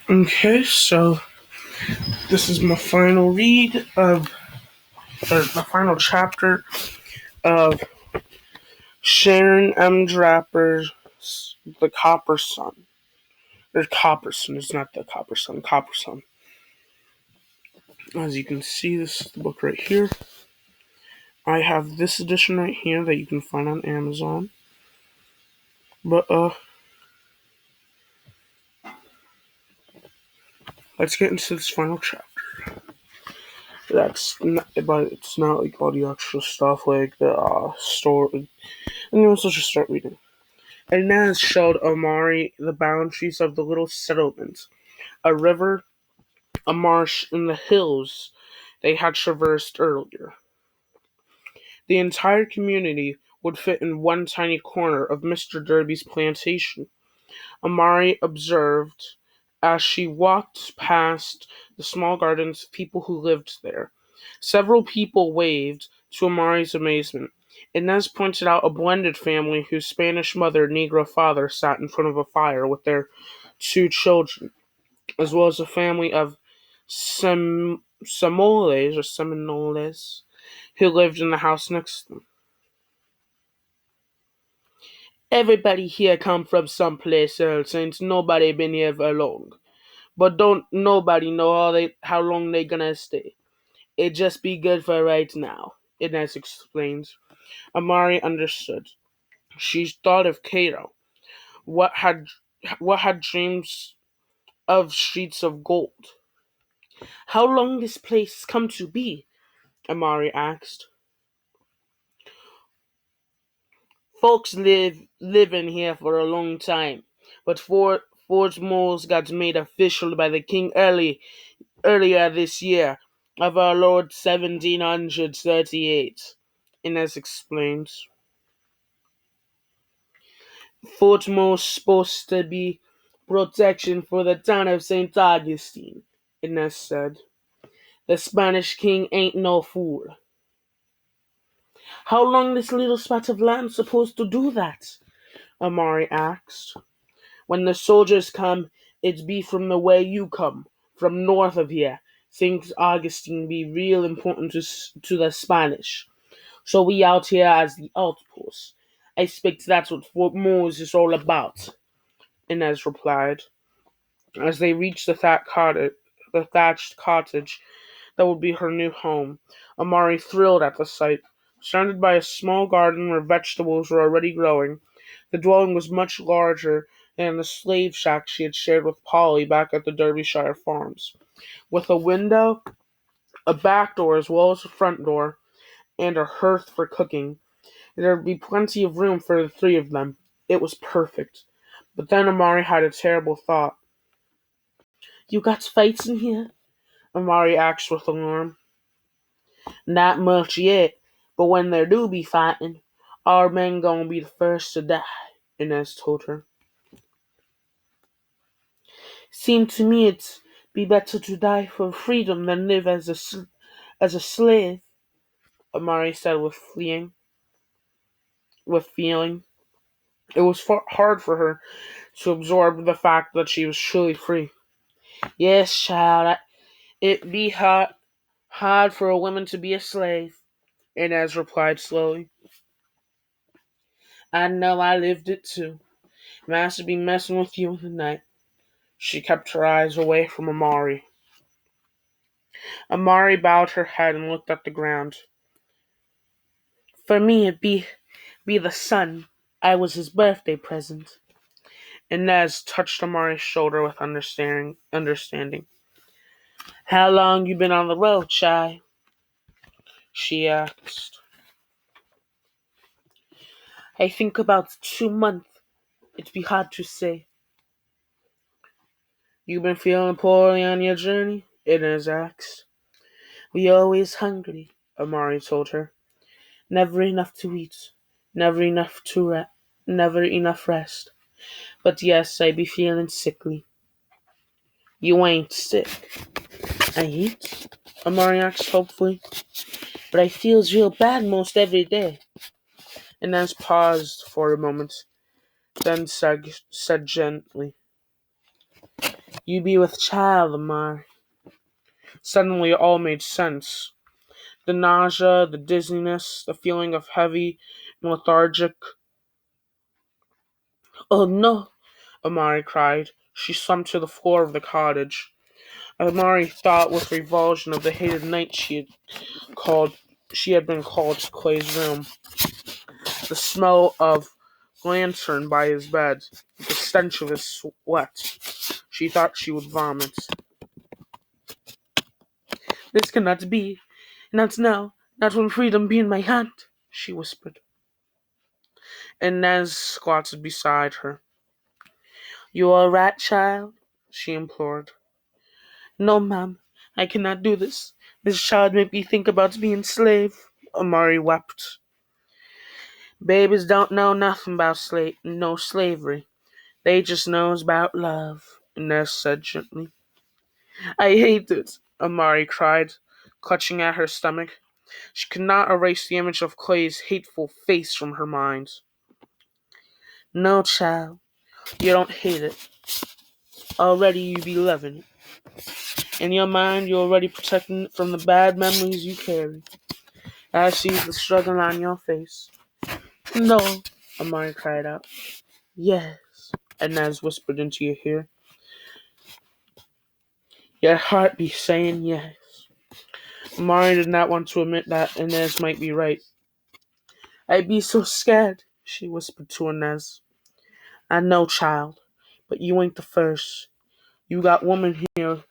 Okay, so this is my final read of, or the final chapter of Sharon M. Draper's The Copper Sun. Or Copper Sun, it's not The Copper Sun, Copper Sun. As you can see, this is the book right here. I have this edition right here that you can find on Amazon. But, let's get into this final chapter. But it's not like all the extra stuff, like the, story. Anyways, let's just start reading. Inez showed Omari the boundaries of the little settlement, a river, a marsh, and the hills they had traversed earlier. The entire community would fit in one tiny corner of Mr. Derby's plantation, Omari observed as she walked past the small gardens of people who lived there. Several people waved, to Omari's amazement. Inez pointed out a blended family whose Spanish mother and Negro father sat in front of a fire with their two children, as well as a family of Seminoles who lived in the house next to them. Everybody here come from someplace else, ain't nobody been here for long. But don't nobody know how long they gonna stay. It just be good for right now, Inez explains. Amari understood. She thought of Cato. What had what had dreams of streets of gold? How long this place come to be? Amari asked. Folks living here for a long time, but Fort Moles got made official by the king earlier this year of our Lord 1738, Inez explains. Fort Mole's supposed to be protection for the town of St. Augustine, Inez said. The Spanish king ain't no fool. How long this little spot of land supposed to do that? Amari asked. When the soldiers come, it's be from the way you come, from north of here. St. Augustine be real important to the Spanish. So we out here as the outpost. I expect that's what Fort Moores is all about, Inez replied. As they reached the thatched cottage that would be her new home, Amari thrilled at the sight. Surrounded by a small garden where vegetables were already growing, the dwelling was much larger than the slave shack she had shared with Polly back at the Derbyshire farms. With a window, a back door as well as a front door, and a hearth for cooking, there would be plenty of room for the three of them. It was perfect. But then Amari had a terrible thought. You got fights in here? Amari asked with alarm. Not much yet, but when there do be fighting, our men gonna be the first to die, Inez told her. Seemed to me it'd be better to die for freedom than live as a slave, Amari said with feeling. It was hard for her to absorb the fact that she was truly free. Yes, child, it be hard for a woman to be a slave, Inez replied slowly. I know I lived it too. Master be messing with you in the night. She kept her eyes away from Amari. Amari bowed her head and looked at the ground. For me it'd be the sun. I was his birthday present. Inez touched Amari's shoulder with understanding. How long you been on the road, Chai? She asked. I think about 2 months. It'd be hard to say. You been feeling poorly on your journey? Inez asked. We always hungry, Amari told her. Never enough to eat. Never enough to never enough rest. But yes, I be feeling sickly. You ain't sick. I ain't? Amari asked hopefully. But I feels real bad most every day. Inez paused for a moment, then said gently, You be with child, Amari. Suddenly it all made sense. The nausea, the dizziness, the feeling of heavy, lethargic. Oh no! Amari cried. She slumped to the floor of the cottage. Amari thought with revulsion of the hated night called she had been called to Clay's room. The smell of lantern by his bed, the stench of his sweat. She thought she would vomit. This cannot be. Not now. Not when freedom be in my hand, she whispered. Inez squatted beside her. You all right, child? She implored. No, ma'am. I cannot do this. This child made me think about being slave. Amari wept. Babies don't know nothing about no slavery. They just knows about love, Inez said gently. I hate it, Amari cried, clutching at her stomach. She could not erase the image of Clay's hateful face from her mind. No, child, you don't hate it. Already you be loving it. In your mind, you're already protecting it from the bad memories you carry. I see the struggle on your face. No, Amari cried out. Yes, Inez whispered into your ear. Your heart be saying yes. Amari did not want to admit that Inez might be right. I'd be so scared, she whispered to Inez. I know, child, but you ain't the first. You got women here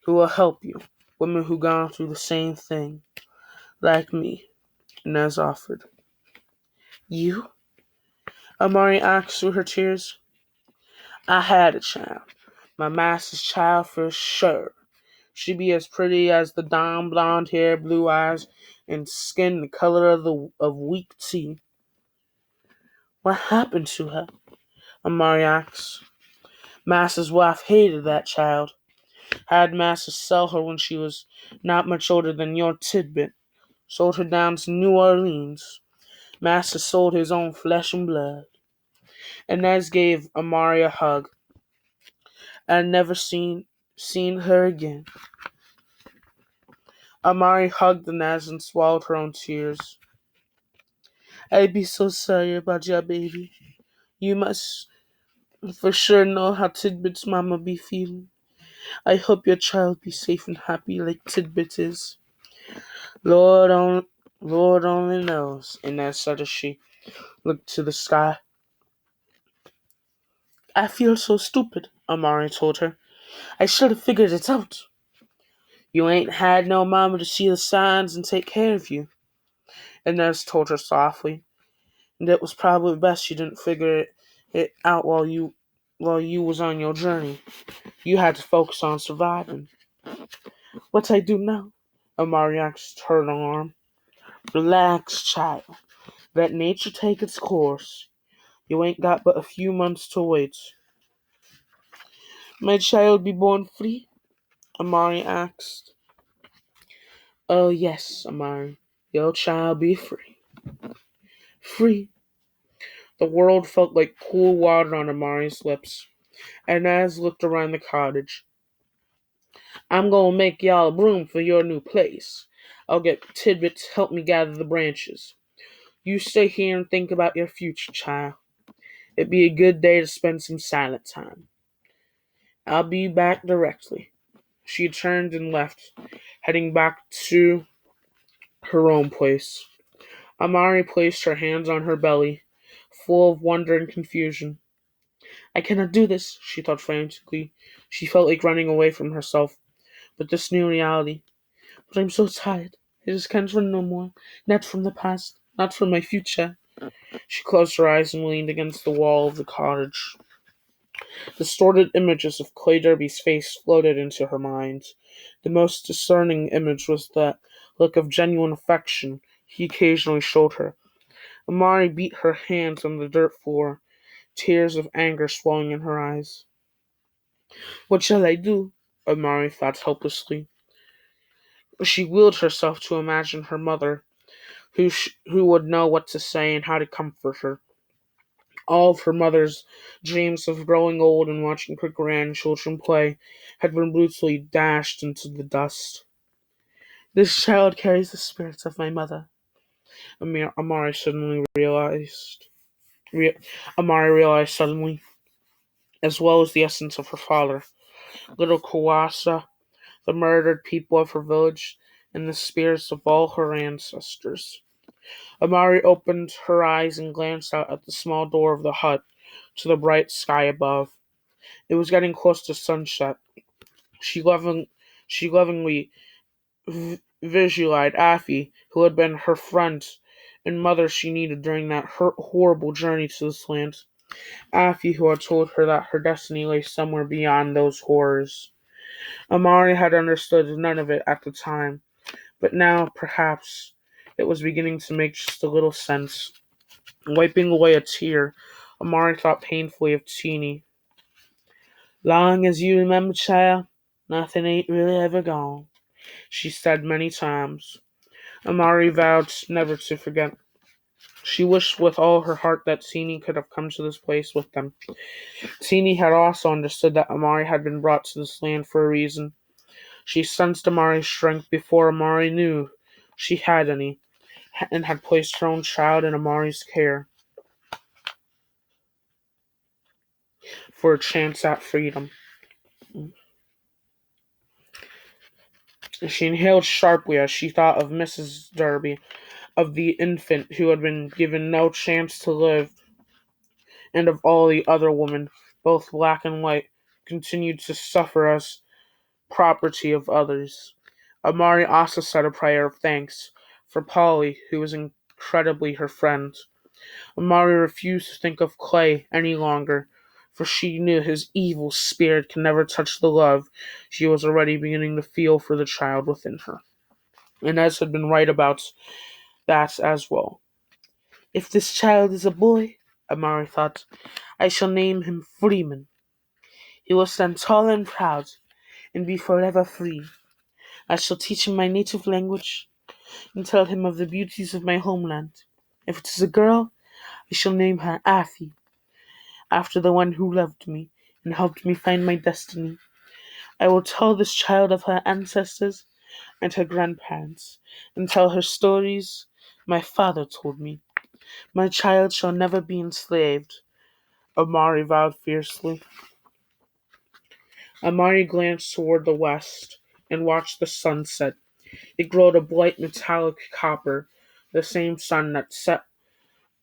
who will help you. Women who gone through the same thing. Like me, Inez offered. You? Amari asked through her tears. I had a child. My master's child for sure. She be as pretty as the dawn, blonde hair, blue eyes, and skin the color of weak tea. What happened to her? Amari asked. Master's wife hated that child. Had Master sell her when she was not much older than your tidbit. Sold her down to New Orleans. Master sold his own flesh and blood. Inez gave Amari a hug. I'd never seen her again. Amari hugged Inez and swallowed her own tears. I'd be so sorry about your baby. You must for sure know how Tidbit's mama be feeling. I hope your child be safe and happy like Tidbit is. Lord, on, Lord only knows, Inez said as she looked to the sky. I feel so stupid, Amari told her. I should have figured it out. You ain't had no mama to see the signs and take care of you, Inez told her softly. And it was probably best you didn't figure it out while you was on your journey. You had to focus on surviving. What I do now? Amari asked her arm. Relax, child. Let nature take its course. You ain't got but a few months to wait. My child be born free? Amari asked. Oh yes, Amari. Your child be free. Free. The world felt like cool water on Amari's lips. And as looked around the cottage. I'm gonna make y'all a broom for your new place. I'll get Tidbit to help me gather the branches. You stay here and think about your future, child. It'd be a good day to spend some silent time. I'll be back directly. She turned and left, heading back to her own place. Amari placed her hands on her belly, full of wonder and confusion. I cannot do this, she thought frantically. She felt like running away from herself, but this new reality. But I'm so tired. I just can't run no more. Not from the past, not from my future. She closed her eyes and leaned against the wall of the cottage. Distorted images of Clay Derby's face floated into her mind. The most discerning image was that look of genuine affection he occasionally showed her. Amari beat her hands on the dirt floor, tears of anger swelling in her eyes. What shall I do? Amari thought helplessly. She willed herself to imagine her mother, who would know what to say and how to comfort her. All of her mother's dreams of growing old and watching her grandchildren play had been brutally dashed into the dust. This child carries the spirits of my mother, Amari suddenly realized. Re- Amari realized suddenly, as well as the essence of her father, little Kawasa, the murdered people of her village, and the spirits of all her ancestors. Amari opened her eyes and glanced out at the small door of the hut to the bright sky above. It was getting close to sunset. She, loving, she lovingly visualized Affy, who had been her friend and mother she needed during that horrible journey to this land. Affy, who had told her that her destiny lay somewhere beyond those horrors. Amari had understood none of it at the time, but now, perhaps, it was beginning to make just a little sense. Wiping away a tear, Amari thought painfully of Teeny. Long as you remember, child, nothing ain't really ever gone, she said many times. Amari vowed never to forget. She wished with all her heart that Teeny could have come to this place with them. Teeny had also understood that Amari had been brought to this land for a reason. She sensed Amari's strength before Amari knew she had any, and had placed her own child in Amari's care for a chance at freedom. She inhaled sharply as she thought of Mrs. Derby, of the infant who had been given no chance to live, and of all the other women, both black and white, continued to suffer as property of others. Amari also said a prayer of thanks for Polly, who was incredibly her friend. Amari refused to think of Clay any longer, for she knew his evil spirit could never touch the love she was already beginning to feel for the child within her. Inez had been right about that as well. If this child is a boy, Amari thought, I shall name him Freeman. He will stand tall and proud, and be forever free. I shall teach him my native language, and tell him of the beauties of my homeland. If it is a girl, I shall name her Affy, after the one who loved me and helped me find my destiny. I will tell this child of her ancestors and her grandparents, and tell her stories my father told me. My child shall never be enslaved, Amari vowed fiercely. Amari glanced toward the west and watched the sun set. It glowed a bright metallic copper, the same sun that set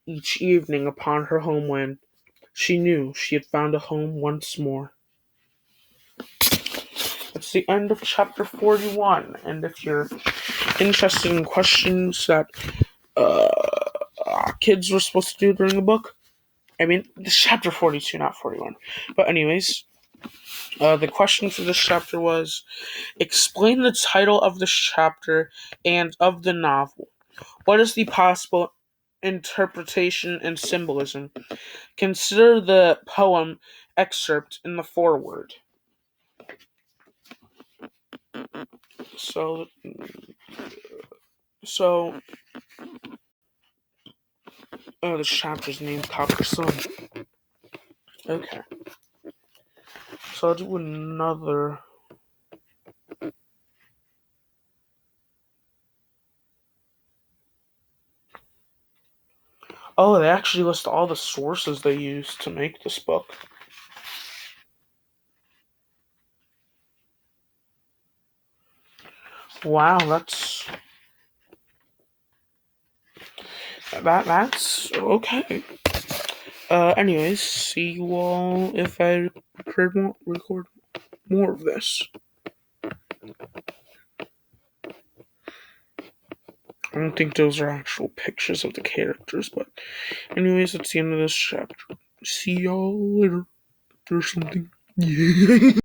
each evening upon her homeland. She knew she had found a home once more. That's the end of chapter 41. And if you're interested in questions that kids were supposed to do during the book, I mean, this chapter 42, not 41. But anyways, the question for this chapter was, explain the title of this chapter and of the novel. What is the possible interpretation and symbolism? Consider the poem excerpt in the foreword. So, so, this chapter's named Copper Sun. Okay. So I'll do another. Oh, they actually list all the sources they used to make this book. Wow, that's okay. Anyways, see you all if I record more of this. I don't think those are actual pictures of the characters, but anyways, that's the end of this chapter. See y'all later. There's something. Yeah.